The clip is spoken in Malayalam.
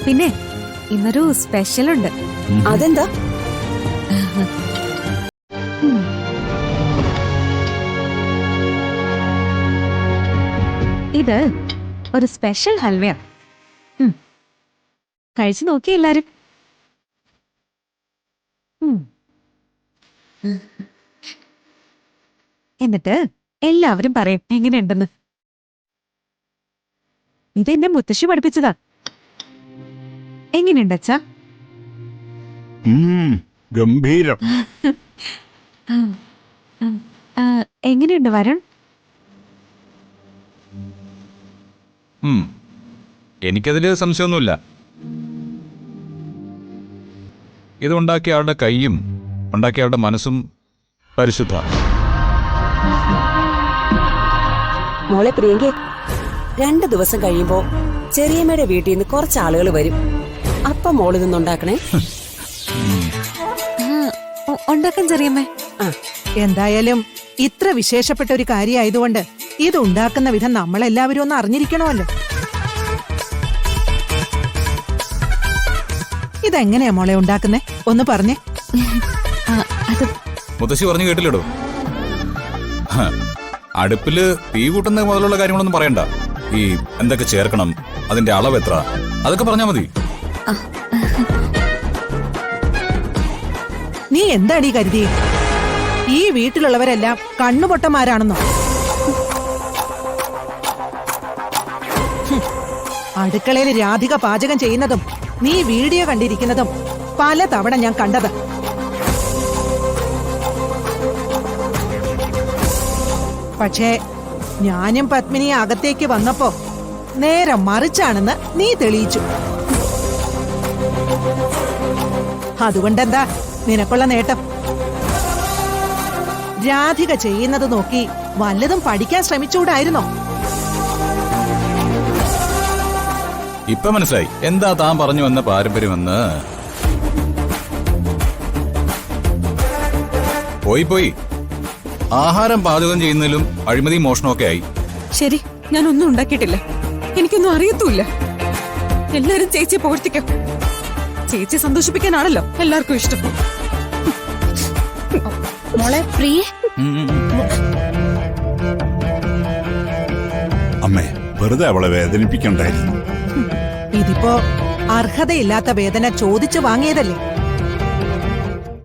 പിന്നെ ഇന്നൊരു സ്പെഷ്യൽ ഉണ്ട്. അതെന്താ? ഇത് ഒരു സ്പെഷ്യൽ ഹൽവയാണ്. കഴിച്ചു നോക്കി എല്ലാരും. എന്നിട്ട് എല്ലാവരും പറയും എങ്ങനെയുണ്ടെന്ന്. ഇതെന്നെ മുത്തശ്ശി പഠിപ്പിച്ചതാ. എങ്ങനെയുണ്ട് അച്ഛാ? ഗംഭീരം. എങ്ങനെയുണ്ട് വരുൺ? എനിക്കതില് സംശയമൊന്നുമില്ല. ഇത് ഉണ്ടാക്കിയ ആളുടെ കൈയും ഉണ്ടാക്കിയ ആളുടെ മനസ്സും പരിശുദ്ധ. മോളെ പ്രിയങ്കേ, 2 ദിവസം കഴിയുമ്പോ ചെറിയമ്മയുടെ വീട്ടിൽ നിന്ന് കുറച്ച് ആളുകൾ വരും. അപ്പം മോള് നിന്നുണ്ടാക്കണേ. ഉണ്ടാക്കാൻ ചെറിയമ്മേ. എന്തായാലും ഇത്ര വിശേഷപ്പെട്ട ഒരു കാര്യമായതുകൊണ്ട് ഇത് ഉണ്ടാക്കുന്ന വിധം നമ്മളെല്ലാവരും ഒന്ന് അറിഞ്ഞിരിക്കണമല്ലോ. ഇതെങ്ങനെയാ മോളെ ഉണ്ടാക്കുന്നേ? ഒന്ന് പറഞ്ഞേ. മുത്തശ്ശി പറഞ്ഞു കേട്ടില്ലടോ. അടുപ്പില് തീ കൂട്ടുന്ന മുതലുള്ള കാര്യങ്ങളൊന്നും പറയണ്ട. ഈ എന്തൊക്കെ ചേർക്കണം, അതിന്റെ അളവ് എത്ര, അതൊക്കെ പറഞ്ഞാ മതി. നീ എന്താണീ കരുതി? ഈ വീട്ടിലുള്ളവരെല്ലാം കണ്ണുപൊട്ടന്മാരാണെന്നോ? അടുക്കളയിൽ രാധിക പാചകം ചെയ്യുന്നതും നീ വീഡിയോ കണ്ടിരിക്കുന്നതും പല തവണ ഞാൻ കണ്ടത്. പക്ഷേ ഞാനും പത്മിനിയെ അകത്തേക്ക് വന്നപ്പോ നേരെ മറിച്ചാണെന്ന് നീ തെളിയിച്ചു. അതുകൊണ്ടെന്താ നിനക്കുള്ള നേട്ടം? രാധിക ചെയ്യുന്നത് നോക്കി വല്ലതും പഠിക്കാൻ ശ്രമിച്ചുകൂടായിരുന്നോ? ഇപ്പൊ മനസ്സിലായി എന്താ താൻ പറഞ്ഞു വന്ന പാരമ്പര്യമെന്ന്. പോയി ആഹാരം പാചകം ചെയ്യുന്നതിലും അഴിമതി മോഷണമൊക്കെ ആയി. ശരി, ഞാനൊന്നും ഉണ്ടാക്കിയിട്ടില്ല. എനിക്കൊന്നും അറിയത്തുമില്ല. എല്ലാരും ചേച്ചിയെ പോഴ്ത്തിക്കാം. ചേച്ചിയെ സന്തോഷിപ്പിക്കാനാണല്ലോ എല്ലാവർക്കും ഇഷ്ടം. മോളെ പ്രിയ, അമ്മേ, വെറുതെ അവളെ വേദനിപ്പിക്കണ്ടായിരുന്നു. ഇതിപ്പോ അർഹതയില്ലാത്ത വേദന ചോദിച്ചു വാങ്ങിയതല്ലേ?